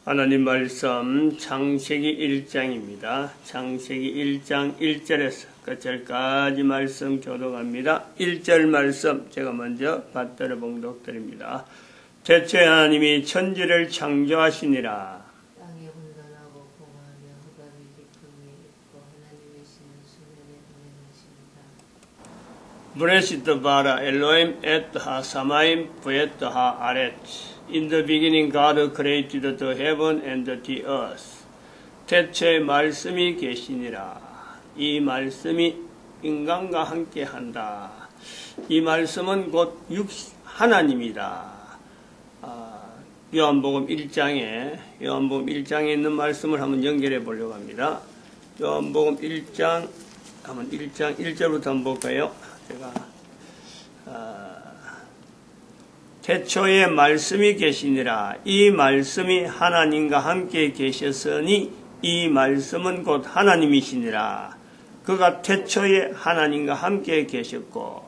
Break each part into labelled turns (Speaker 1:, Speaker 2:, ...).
Speaker 1: 하나님 말씀 창세기 1장입니다. 창세기 1장 1절에서 끝절까지 말씀 교독합니다. 1절 말씀 제가 먼저 받들어 봉독드립니다. 태초에 하나님이 천지를 창조하시니라.
Speaker 2: 땅이 혼돈하고 공허하며 흑암이 깊은 위에 있고 하나님의 신은 수면에 운행하십니다.
Speaker 1: 브레시트 바라 엘로임 에트 하 사마임 부에트 하 아렛. In the beginning God created the heaven and the earth. 태초에 말씀이 계시니라. 이 말씀이 인간과 함께 한다. 이 말씀은 곧 하나님이다. 요한복음 1장에 있는 말씀을 한번 연결해 보려고 합니다. 요한복음 1장 1절부터 한번 볼까요? 태초에 말씀이 계시니라. 이 말씀이 하나님과 함께 계셨으니 이 말씀은 곧 하나님이시니라. 그가 태초에 하나님과 함께 계셨고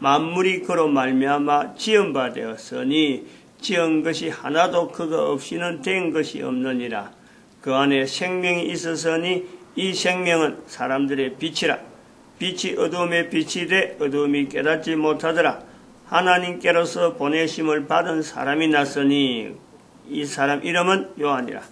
Speaker 1: 만물이 그로 말미암아 지은 바 되었으니 지은 것이 하나도 그가 없이는 된 것이 없느니라. 그 안에 생명이 있었으니 이 생명은 사람들의 빛이라. 빛이 어둠에 빛이 돼 어둠이 깨닫지 못하더라. 하나님께로서 보내심을 받은 사람이 났으니 이 사람 이름은 요한이라.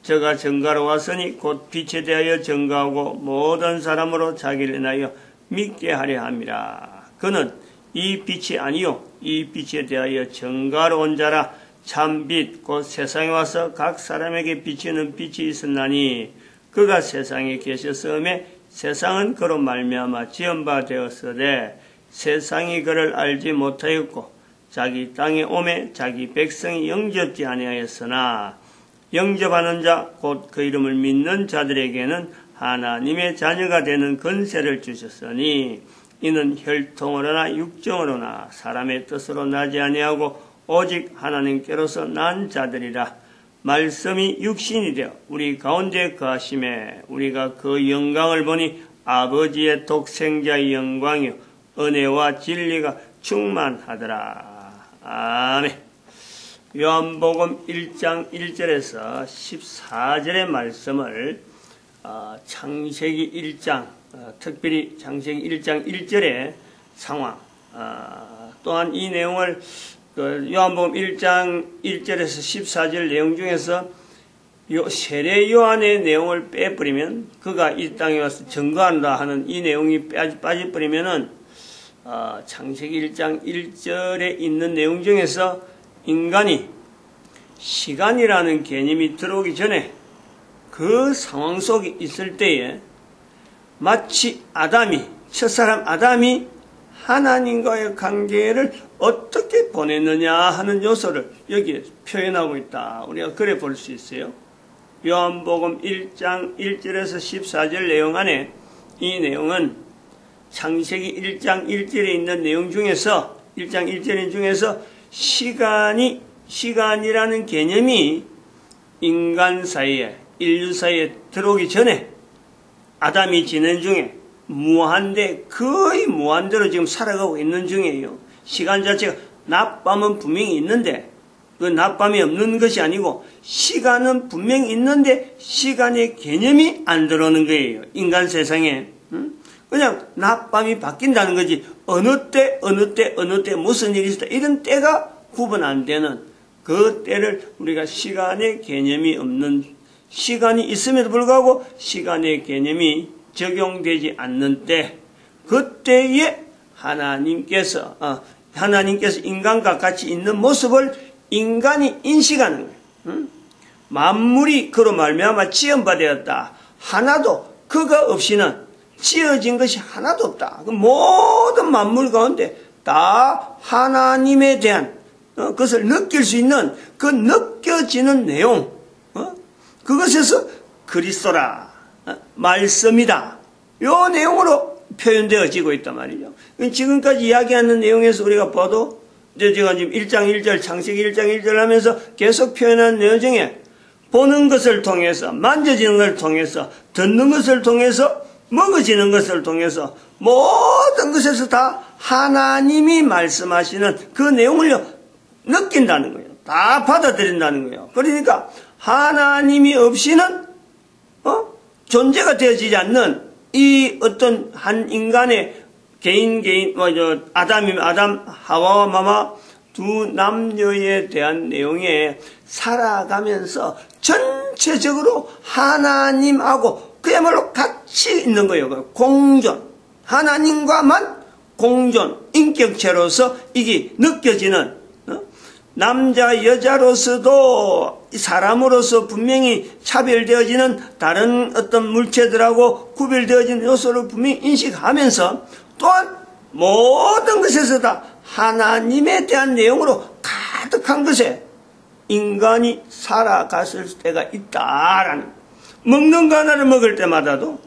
Speaker 1: 저가 전가로 왔으니 곧 빛에 대하여 전가하고 모든 사람으로 자기를 인하여 믿게 하려 함이라. 그는 이 빛이 아니요 이 빛에 대하여 전가로 온 자라. 참빛 곧 세상에 와서 각 사람에게 비치는 빛이 있었나니 그가 세상에 계셨음에 세상은 그로 말미암아 지은 바 되었으되 세상이 그를 알지 못하였고 자기 땅에 오매 자기 백성이 영접지 아니하였으나 영접하는 자 곧 그 이름을 믿는 자들에게는 하나님의 자녀가 되는 권세를 주셨으니 이는 혈통으로나 육정으로나 사람의 뜻으로 나지 아니하고 오직 하나님께로서 난 자들이라. 말씀이 육신이 되어 우리 가운데 거하심에 우리가 그 영광을 보니 아버지의 독생자의 영광이요 은혜와 진리가 충만하더라. 아멘. 요한복음 1장 1절에서 14절의 말씀을 창세기 1장 특별히 창세기 1장 1절의 상황 또한 이 내용을 요한복음 1장 1절에서 14절 내용 중에서 세례 요한의 내용을 빼버리면 그가 이 땅에 와서 증거한다 하는 이 내용이 빠져버리면은 창세기 1장 1절에 있는 내용 중에서 인간이 시간이라는 개념이 들어오기 전에 그 상황 속에 있을 때에 마치 첫사람 아담이 하나님과의 관계를 어떻게 보냈느냐 하는 요소를 여기에 표현하고 있다. 우리가 그래 볼 수 있어요. 요한복음 1장 1절에서 14절 내용 안에 이 내용은 창세기 1장 1절에 있는 내용 중에서 1장 1절 중에서 시간이라는 개념이 인간 사이에 인류 사이에 들어오기 전에 아담이 지낸 중에 거의 무한대로 지금 살아가고 있는 중이에요. 시간 자체가 낮밤은 분명히 있는데 그 낮밤이 없는 것이 아니고 시간은 분명히 있는데 시간의 개념이 안 들어오는 거예요. 인간 세상에. 그냥 낮밤이 바뀐다는 거지 어느 때 무슨 일이 있었다 이런 때가 구분 안 되는 그 때를 우리가 시간의 개념이 없는 시간이 있음에도 불구하고 시간의 개념이 적용되지 않는 때 그때에 하나님께서 인간과 같이 있는 모습을 인간이 인식하는 거예요. 만물이 그로 말미암아 지은 바 되었다. 하나도 그가 없이는 지어진 것이 하나도 없다. 모든 만물 가운데 다 하나님에 대한 그것을 느낄 수 있는 그 느껴지는 내용 그것에서 그리스도라 말씀이다. 요 내용으로 표현되어지고 있단 말이죠. 지금까지 이야기하는 내용에서 우리가 봐도 제가 지금 1장 1절 창세기 1장 1절 하면서 계속 표현한 내용 중에 보는 것을 통해서 만져지는 것을 통해서 듣는 것을 통해서 먹어지는 것을 통해서 모든 것에서 다 하나님이 말씀하시는 그 내용을 느낀다는 거예요. 다 받아들인다는 거예요. 그러니까 하나님이 없이는 존재가 되어지지 않는 이 어떤 한 인간의 개인 아담 하와와 마마 두 남녀에 대한 내용에 살아가면서 전체적으로 하나님하고 그야말로 같이 있는 거예요. 공존, 하나님과만 공존, 인격체로서 이게 느껴지는, 남자 여자로서도 사람으로서 분명히 차별되어지는 다른 어떤 물체들하고 구별되어지는 요소를 분명히 인식하면서 또한 모든 것에서 다 하나님에 대한 내용으로 가득한 것에 인간이 살아갔을 때가 있다라는, 먹는 거 하나를 먹을 때마다도,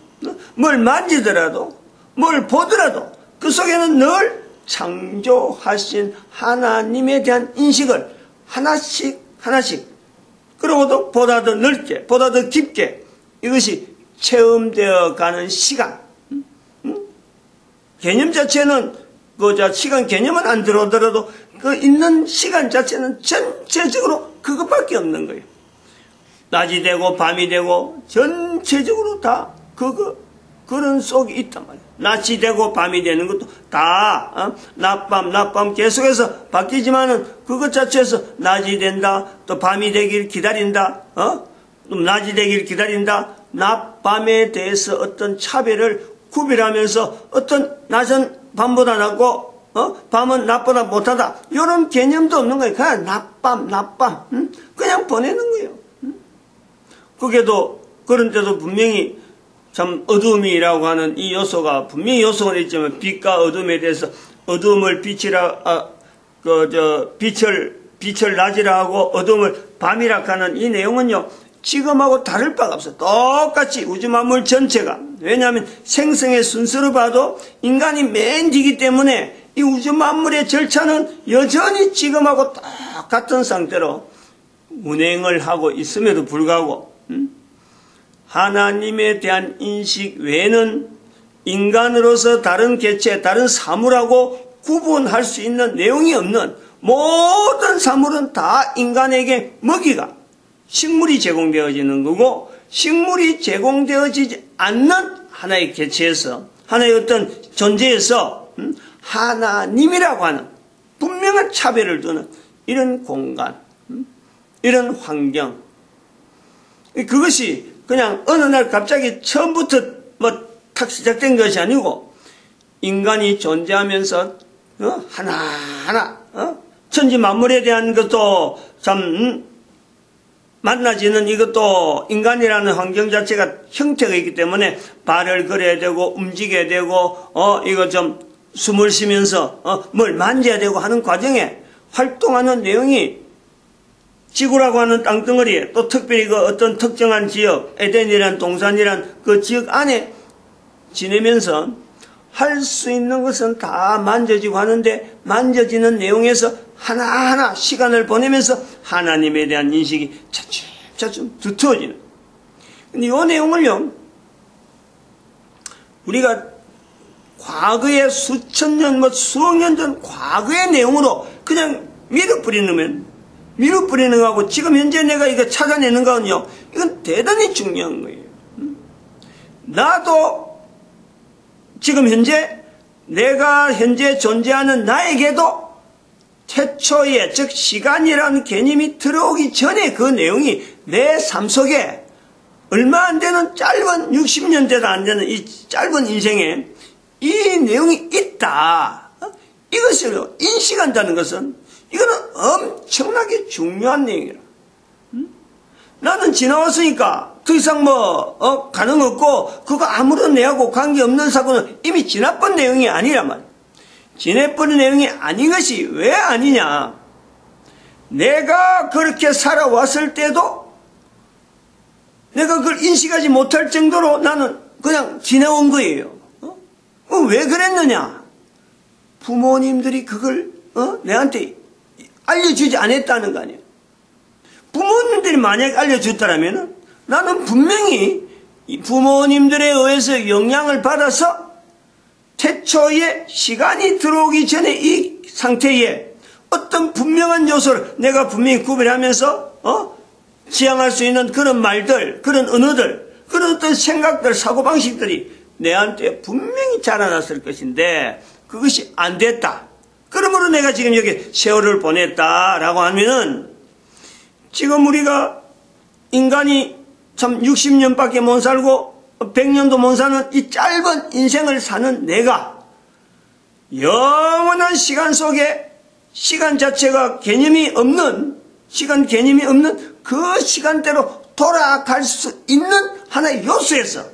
Speaker 1: 뭘 만지더라도, 뭘 보더라도 그 속에는 늘 창조하신 하나님에 대한 인식을 하나씩 그러고도 보다 더 넓게, 보다 더 깊게 이것이 체험되어 가는 시간. 개념 자체는 시간 개념은 안 들어오더라도 그 있는 시간 자체는 전체적으로 그것밖에 없는 거예요. 낮이 되고 밤이 되고 전체적으로 다 그런 속이 있단 말이에요. 낮이 되고 밤이 되는 것도 다 낮밤 계속해서 바뀌지만은 그것 자체에서 낮이 된다, 또 밤이 되길 기다린다, 또 낮이 되길 기다린다. 낮밤에 대해서 어떤 차별을 구별하면서 어떤 낮은 밤보다 낫고 밤은 낮보다 못하다, 이런 개념도 없는 거예요. 그냥 낮밤 그냥 보내는 거예요. 그게도 그런데도 분명히 참 어둠이라고 하는 이 요소가 분명히 요소가 있지만, 빛과 어둠에 대해서 어둠을 빛을 낮이라 하고 어둠을 밤이라 하는 이 내용은요, 지금하고 다를 바가 없어요. 똑같이 우주 만물 전체가. 왜냐하면 생성의 순서로 봐도 인간이 맨 뒤기 때문에 이 우주 만물의 절차는 여전히 지금하고 똑같은 상태로 운행을 하고 있음에도 불구하고 하나님에 대한 인식 외에는 인간으로서 다른 개체, 다른 사물하고 구분할 수 있는 내용이 없는 모든 사물은 다 인간에게 먹이가, 식물이 제공되어지는 거고, 식물이 제공되어지지 않는 하나의 개체에서, 하나의 어떤 존재에서 하나님이라고 하는 분명한 차별을 두는 이런 공간, 이런 환경, 그것이 그냥 어느 날 갑자기 처음부터 탁 시작된 것이 아니고, 인간이 존재하면서 하나하나 천지 만물에 대한 것도 참 만나지는 이것도 인간이라는 환경 자체가 형태가 있기 때문에 발을 걸어야 되고 움직여야 되고 이거 좀 숨을 쉬면서 뭘 만져야 되고 하는 과정에 활동하는 내용이 지구라고 하는 땅덩어리에, 또 특별히 그 어떤 특정한 지역, 에덴이란 동산이란 그 지역 안에 지내면서 할 수 있는 것은 다 만져지고 하는데, 만져지는 내용에서 하나하나 시간을 보내면서 하나님에 대한 인식이 차츰 두터워지는. 근데 이 내용을요, 우리가 과거의 수천 년, 수억 년 전 과거의 내용으로 그냥 밀어버리는 거하고 지금 현재 내가 이거 찾아내는 거는요, 이건 대단히 중요한 거예요. 나도 지금 현재 내가 현재 존재하는 나에게도 태초에, 즉 시간이라는 개념이 들어오기 전에 그 내용이 내 삶 속에 얼마 안 되는 짧은 60년대도 안 되는 이 짧은 인생에 이 내용이 있다. 이것을 인식한다는 것은 이거는 엄청나게 중요한 내용이라. 나는 지나왔으니까 더 이상 가능 없고 그거 아무런 내하고 관계없는 사고는 이미 지나본 내용이 아니란 말이야. 지내버린 내용이 아닌 것이 왜 아니냐. 내가 그렇게 살아왔을 때도 내가 그걸 인식하지 못할 정도로 나는 그냥 지내온 거예요. 왜 그랬느냐. 부모님들이 그걸 내한테 알려주지 않았다는 거 아니에요. 부모님들이 만약에 알려줬다면 나는 분명히 부모님들에 의해서 영향을 받아서 태초에 시간이 들어오기 전에 이 상태에 어떤 분명한 요소를 내가 분명히 구별하면서 지향할 수 있는 그런 말들, 그런 언어들, 그런 어떤 생각들, 사고방식들이 내한테 분명히 자라났을 것인데 그것이 안 됐다. 그러므로 내가 지금 여기 세월을 보냈다라고 하면은 지금 우리가 인간이 참 60년밖에 못 살고 100년도 못 사는 이 짧은 인생을 사는 내가 영원한 시간 속에 시간 자체가 개념이 없는 시간 개념이 없는 그 시간대로 돌아갈 수 있는 하나의 요소에서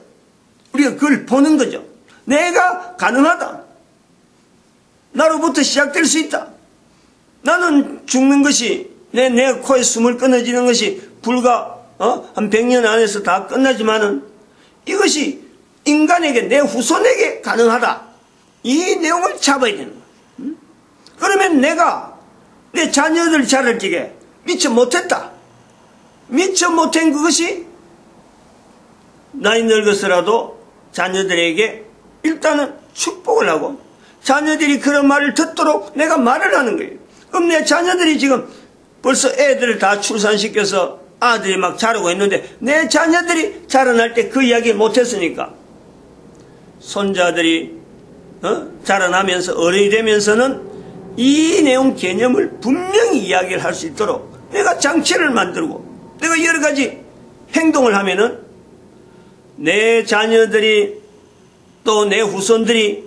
Speaker 1: 우리가 그걸 보는 거죠. 내가 가능하다. 나로부터 시작될 수 있다. 나는 죽는 것이 내 코에 숨을 끊어지는 것이 불과 한 100년 안에서 다 끝나지만은 이것이 인간에게 내 후손에게 가능하다. 이 내용을 잡아야 되는 거야. 그러면 내가 내 자녀들 자를 적에 미처 못했다. 미처 못한 그것이 나이 늙어서라도 자녀들에게 일단은 축복을 하고 자녀들이 그런 말을 듣도록 내가 말을 하는 거예요. 그럼 내 자녀들이 지금 벌써 애들을 다 출산시켜서 아들이 막 자라고 있는데 내 자녀들이 자라날 때 그 이야기 못했으니까 손자들이 자라나면서 어른이 되면서는 이 내용 개념을 분명히 이야기를 할 수 있도록 내가 장치를 만들고 내가 여러 가지 행동을 하면은 내 자녀들이 또 내 후손들이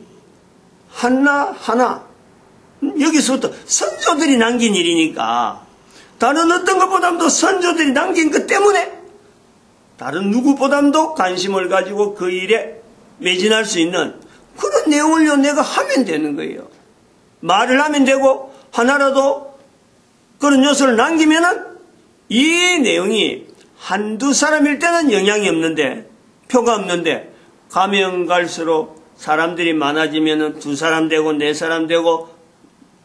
Speaker 1: 하나하나 여기서부터 선조들이 남긴 일이니까 다른 어떤 것보다도 선조들이 남긴 것 때문에 다른 누구보다도 관심을 가지고 그 일에 매진할 수 있는 그런 내용을 내가 하면 되는 거예요. 말을 하면 되고 하나라도 그런 요소를 남기면은 이 내용이 한두 사람일 때는 영향이 없는데 표가 없는데 가면 갈수록 사람들이 많아지면은 2사람 되고 4사람 되고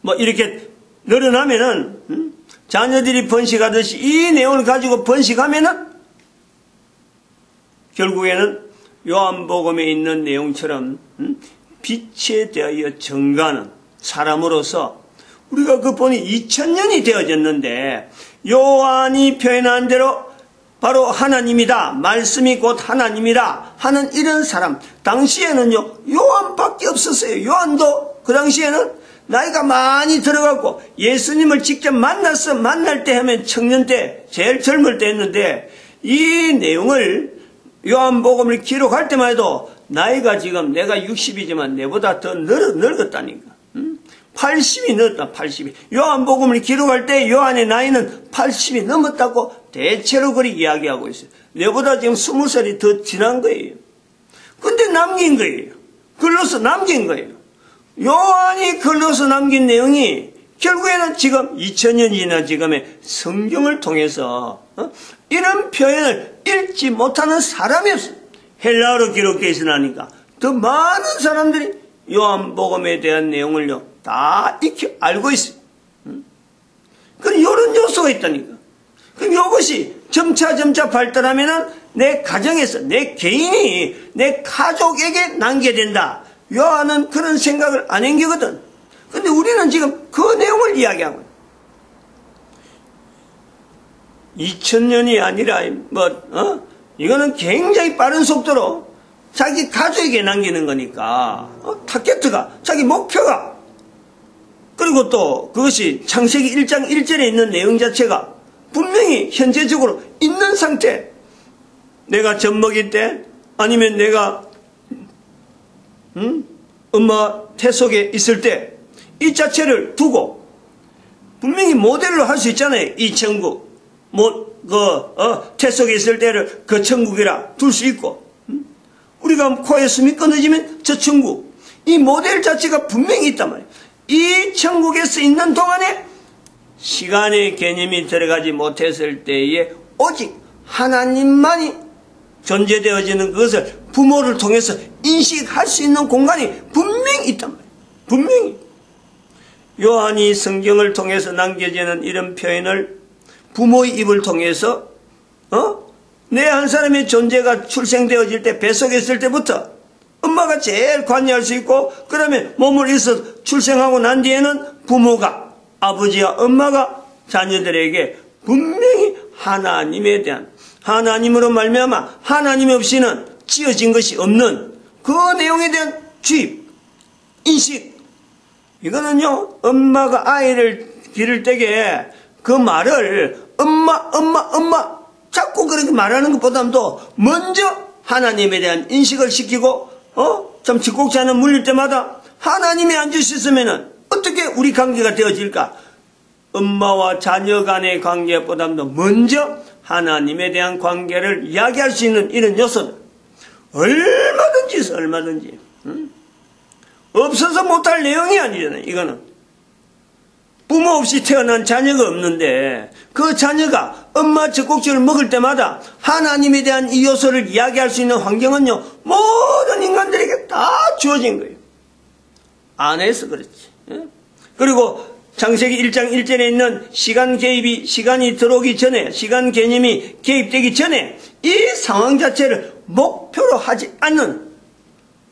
Speaker 1: 뭐 이렇게 늘어나면은 자녀들이 번식하듯이 이 내용을 가지고 번식하면은 결국에는 요한복음에 있는 내용처럼 빛에 대하여 증가하는 사람으로서 우리가 그 본이 2000년이 되어졌는데 요한이 표현한 대로 바로 하나님이다. 말씀이 곧 하나님이다. 하는 이런 사람. 당시에는요, 요한밖에 없었어요. 요한도 그 당시에는 나이가 많이 들어갔고 예수님을 직접 만날 때 하면 청년 때, 제일 젊을 때 했는데 이 내용을 요한복음을 기록할 때만 해도 나이가 지금 내가 60이지만 내보다 더 늙었다니까. 80이 넘었다. 80이. 요한복음을 기록할 때 요한의 나이는 80이 넘었다고 대체로 그리 이야기하고 있어요. 내보다 지금 20살이 더 지난 거예요. 근데 남긴 거예요. 글로서 남긴 거예요. 요한이 글로서 남긴 내용이 결국에는 지금 2000년이나 지금의 성경을 통해서 이런 표현을 읽지 못하는 사람이 없어요. 헬라어로 기록되어 있으니까 더 많은 사람들이 요한복음에 대한 내용을요 다 익히 알고 있어요. 그럼 이런 요소가 있다니까. 그럼 이것이 점차 발달하면은 내 가정에서 내 개인이 내 가족에게 남겨야 된다. 요한은 그런 생각을 안 한거거든. 근데 우리는 지금 그 내용을 이야기하고 있어요. 2000년이 아니라 이거는 굉장히 빠른 속도로 자기 가족에게 남기는 거니까 타겟트가 자기 목표가 그리고 또 그것이 창세기 1장 1절에 있는 내용 자체가 분명히 현재적으로 있는 상태. 내가 젖먹일 때 아니면 내가 엄마 태 속에 있을 때 이 자체를 두고 분명히 모델로 할 수 있잖아요. 이 천국 태 속에 있을 때를 그 천국이라 둘 수 있고 우리가 코에 숨이 끊어지면 저 천국 이 모델 자체가 분명히 있단 말이에요. 이 천국에서 있는 동안에 시간의 개념이 들어가지 못했을 때에 오직 하나님만이 존재되어지는 그것을 부모를 통해서 인식할 수 있는 공간이 분명히 있단 말이에요. 분명히. 요한이 성경을 통해서 남겨지는 이런 표현을 부모의 입을 통해서 내 한 사람의 존재가 출생되어질 때 뱃속에 있을 때부터 엄마가 제일 관여할 수 있고 그러면 몸을 잃어서 출생하고 난 뒤에는 부모가 아버지와 엄마가 자녀들에게 분명히 하나님에 대한, 하나님으로 말미암아 하나님 없이는 지어진 것이 없는 그 내용에 대한 주입, 인식. 이거는요, 엄마가 아이를 기를 때에 그 말을 엄마 자꾸 그렇게 말하는 것보다도 먼저 하나님에 대한 인식을 시키고 참 집콕지 않은 물릴 때마다 하나님이 안 주셨으면 어떻게 우리 관계가 되어질까? 엄마와 자녀 간의 관계보다도 먼저 하나님에 대한 관계를 이야기할 수 있는 이런 요소들 얼마든지 있어. 얼마든지. 없어서 못할 내용이 아니잖아요. 이거는 부모 없이 태어난 자녀가 없는데 그 자녀가 엄마 젖꼭지를 먹을 때마다 하나님에 대한 이 요소를 이야기할 수 있는 환경은요, 모든 인간들에게 다 주어진 거예요. 안 해서 그렇지. 그리고 창세기 1장 1절에 있는 시간 개입이, 시간이 들어오기 전에, 시간 개념이 개입되기 전에 이 상황 자체를 목표로 하지 않는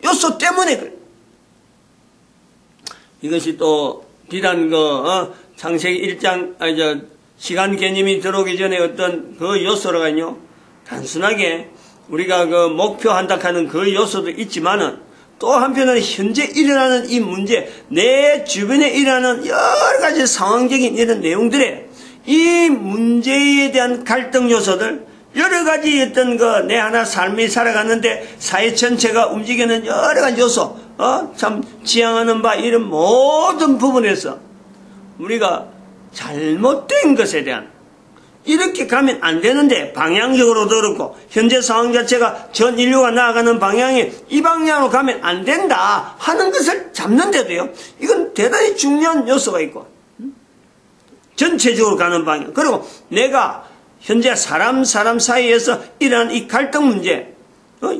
Speaker 1: 요소 때문에 그래요. 이것이 또 비단 창세기 1장 시간 개념이 들어오기 전에 어떤 그 요소로가요, 단순하게 우리가 목표한다 하는 그 요소도 있지만은 또 한편으로는 현재 일어나는 이 문제, 내 주변에 일어나는 여러 가지 상황적인 이런 내용들에 이 문제에 대한 갈등 요소들, 여러 가지 어떤 내 하나 삶이 살아가는데 사회 전체가 움직이는 여러 가지 요소, 참 지향하는 바 이런 모든 부분에서 우리가 잘못된 것에 대한, 이렇게 가면 안 되는데 방향적으로도 그렇고 현재 상황 자체가 전 인류가 나아가는 방향이 이 방향으로 가면 안 된다 하는 것을 잡는데도요, 이건 대단히 중요한 요소가 있고 전체적으로 가는 방향, 그리고 내가 현재 사람 사이에서 일어나는 이 갈등 문제,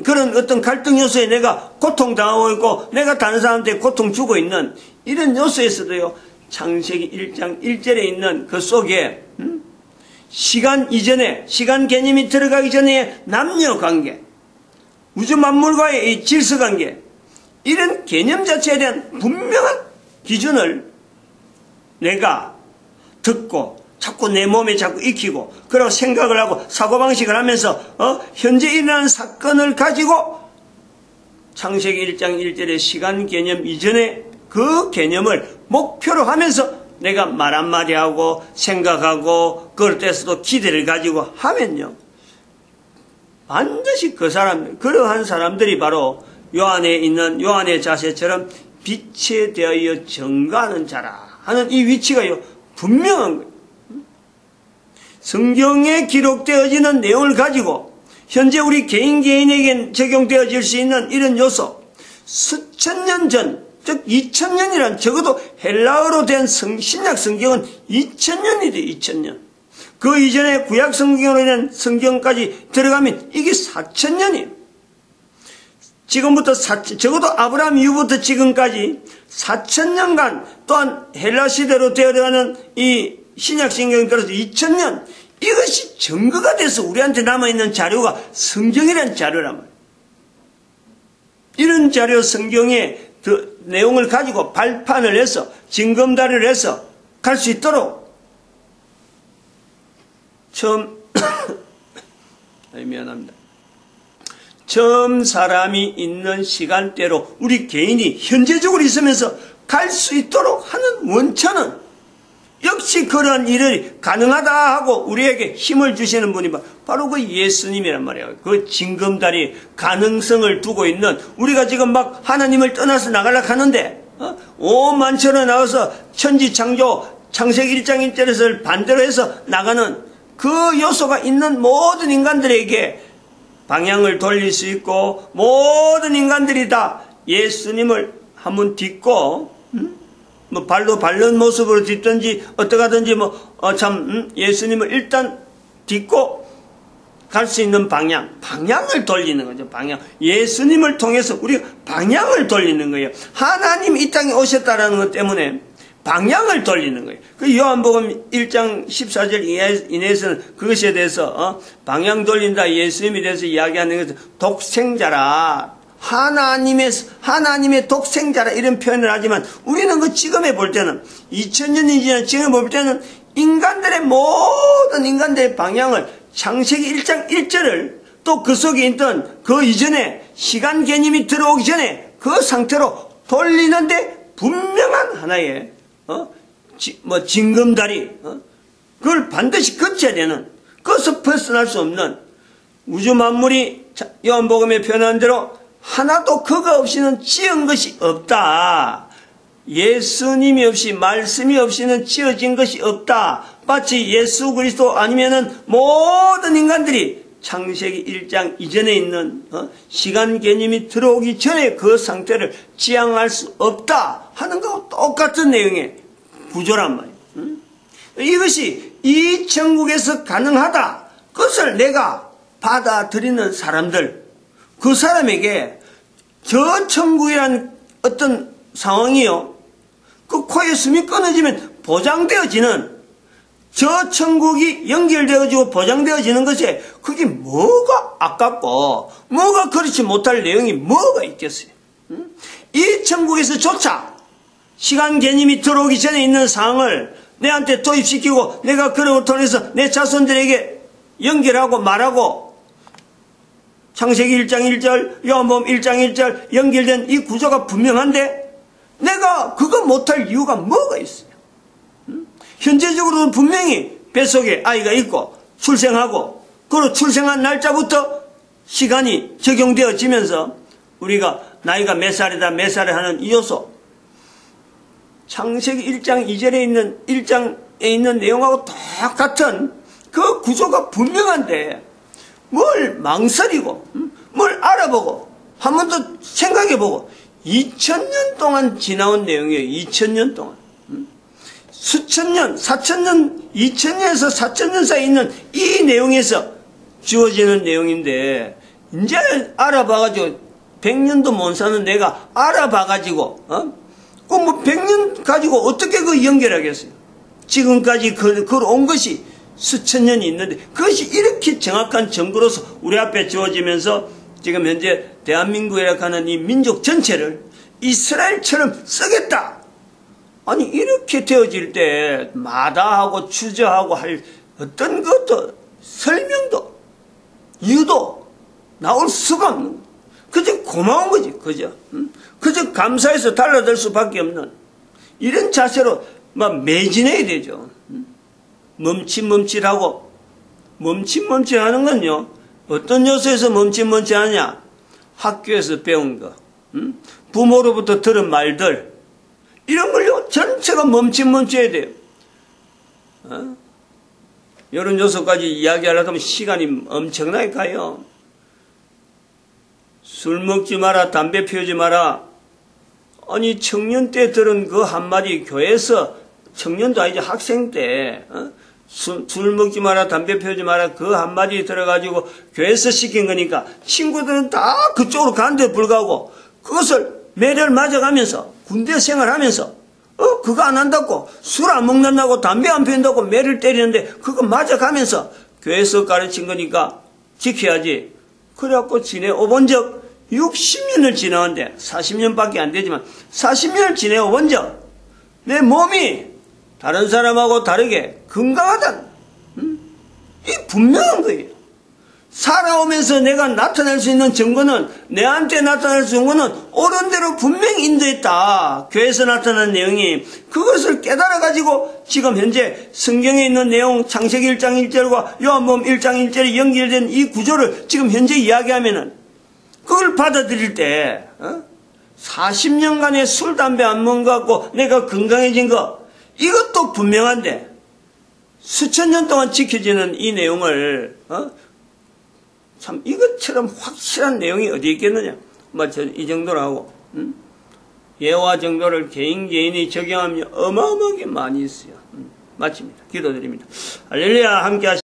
Speaker 1: 그런 어떤 갈등 요소에 내가 고통당하고 있고 내가 다른 사람한테 고통 주고 있는 이런 요소에서도요, 창세기 1장 1절에 있는 그 속에 시간 이전에, 시간 개념이 들어가기 전에 남녀 관계, 우주 만물과의 이 질서 관계, 이런 개념 자체에 대한 분명한 기준을 내가 듣고 자꾸 내 몸에 자꾸 익히고 그러고 생각을 하고 사고방식을 하면서 현재 일어나는 사건을 가지고 창세기 1장 1절의 시간 개념 이전에 그 개념을 목표로 하면서 내가 말 한마디 하고 생각하고 그럴 때서도 기대를 가지고 하면요, 반드시 그 사람, 그러한 사람들이 바로 요한에 있는 요한의 자세처럼 빛에 대하여 증거하는 자라 하는 이 위치가요, 분명한 거예요. 성경에 기록되어지는 내용을 가지고 현재 우리 개인에게 적용되어질 수 있는 이런 요소, 수천 년 전, 즉 2000년이란 적어도 헬라어로 된 신약 성경은 2000년이 돼. 2000년. 그 이전에 구약 성경으로 된 성경까지 들어가면 이게 4000년이에요. 지금부터 적어도 아브라함 이후부터 지금까지 4000년간 또한 헬라 시대로 되어가는 이 신약 성경이 그래서 2000년, 이것이 증거가 돼서 우리한테 남아있는 자료가 성경이라는 자료란 말이에요. 이런 자료 성경의 그 내용을 가지고 발판을 해서 징검다리를 해서 갈 수 있도록 미안합니다. 처음 사람이 있는 시간대로 우리 개인이 현재적으로 있으면서 갈 수 있도록 하는 원천은 역시 그런 일이 가능하다 하고 우리에게 힘을 주시는 분이 바로 그 예수님이란 말이에요. 그 징검다리 가능성을 두고 있는, 우리가 지금 막 하나님을 떠나서 나가려고 하는데 5만천에 나와서 천지창조 창세기 1장 1절에서 반대로 해서 나가는 그 요소가 있는 모든 인간들에게 방향을 돌릴 수 있고, 모든 인간들이 다 예수님을 한번 딛고 발로 밟는 모습으로 딛든지 어떡하든지 예수님을 일단 딛고 갈 수 있는 방향을 돌리는 거죠. 방향. 예수님을 통해서 우리가 방향을 돌리는 거예요. 하나님이 이 땅에 오셨다라는 것 때문에 방향을 돌리는 거예요. 그 요한복음 1장 14절 이내에서는 그것에 대해서 방향 돌린다, 예수님에 대해서 이야기하는 것은 독생자라, 하나님의 독생자라 이런 표현을 하지만 우리는 그 지금에 볼 때는 2000년이 지난 지금에 볼 때는 모든 인간들의 방향을 창세기 1장 1절을 또 그 속에 있던 그 이전에 시간 개념이 들어오기 전에 그 상태로 돌리는데 분명한 하나의 징검다리 그걸 반드시 거쳐야 되는 그것을 벗어날 수 없는 우주 만물이 요한복음에 표현한 대로 하나도 그거 없이는 지은 것이 없다. 예수님이 없이 말씀이 없이는 지어진 것이 없다. 마치 예수 그리스도 아니면은 모든 인간들이 창세기 1장 이전에 있는 시간 개념이 들어오기 전에 그 상태를 지향할 수 없다 하는 거하고 똑같은 내용의 구조란 말이에요. 이것이 이 천국에서 가능하다. 그것을 내가 받아들이는 사람들, 그 사람에게 저 천국이란 어떤 상황이요, 그 코에 숨이 끊어지면 보장되어지는 저 천국이 연결되어지고 보장되어지는 것에 그게 뭐가 아깝고 뭐가 그렇지 못할 내용이 뭐가 있겠어요. 이 천국에서조차 시간 개념이 들어오기 전에 있는 상황을 내한테 도입시키고 내가 그를 통해서 내 자손들에게 연결하고 말하고 창세기 1장 1절, 요한복음 1장 1절 연결된 이 구조가 분명한데 내가 그거 못할 이유가 뭐가 있어요? 현재적으로는 분명히 뱃속에 아이가 있고 출생하고 그리고 출생한 날짜부터 시간이 적용되어지면서 우리가 나이가 몇 살이다 몇 살을 하는 이 요소 창세기 1장 2절에 있는 1장에 있는 내용하고 똑같은 그 구조가 분명한데 뭘 망설이고 뭘 알아보고 한 번 더 생각해보고 2000년 동안 지나온 내용이에요. 2000년 동안 수천 년, 4000년, 2000년에서 4000년 사이에 있는 이 내용에서 주어지는 내용인데 이제 알아봐가지고 100년도 못 사는 내가 알아봐가지고 그 뭐 100년 가지고 어떻게 그 연결하겠어요? 지금까지 걸어온 것이 수천 년이 있는데 그것이 이렇게 정확한 증거로서 우리 앞에 주어지면서 지금 현재 대한민국이라고 하는 이 민족 전체를 이스라엘처럼 쓰겠다. 아니 이렇게 되어질 때 마다하고 주저하고 할 어떤 것도 설명도 이유도 나올 수가 없는 거죠. 그저 고마운 거지. 그저 감사해서 달라들 수밖에 없는 이런 자세로 막 매진해야 되죠. 멈칫멈칫하고 멈칫멈칫하는 건요 어떤 요소에서 멈칫멈칫하냐, 학교에서 배운 거, 부모로부터 들은 말들 이런 걸요 전체가 멈칫멈칫해야 돼요. 이런 요소까지 이야기하려고 하면 시간이 엄청나게 가요. 술 먹지 마라, 담배 피우지 마라. 아니 청년 때 들은 그 한마디 교회에서 청년도 아니지 학생 때 술 먹지 마라, 담배 피우지 마라 그 한마디 들어가지고 교회에서 시킨 거니까 친구들은 다 그쪽으로 가는데 불구하고 그것을 매를 맞아가면서 군대 생활하면서 그거 안 한다고 술 안 먹는다고 담배 안 피운다고 매를 때리는데 그거 맞아가면서 교회에서 가르친 거니까 지켜야지. 그래갖고 지내어본 적 60년을 지나왔는데 40년밖에 안 되지만 40년을 지내어본 적 내 몸이 다른 사람하고 다르게 건강하다는 이 분명한 거예요. 살아오면서 내가 나타낼 수 있는 증거는 내한테 나타낼 수 있는 거는 옳은 대로 분명히 인도했다. 교회에서 나타난 내용이 그것을 깨달아가지고 지금 현재 성경에 있는 내용 창세기 1장 1절과 요한복음 1장 1절에 연결된 이 구조를 지금 현재 이야기하면은 그걸 받아들일 때 40년간의 술, 담배 안 먹은 거 갖고 내가 건강해진 거 이것도 분명한데 수천 년 동안 지켜지는 이 내용을 참 이것처럼 확실한 내용이 어디 있겠느냐. 이 정도로 하고 예화 정도를 개인이 적용하면 어마어마하게 많이 있어요. 마칩니다. 기도드립니다. 할렐루야. 함께 하시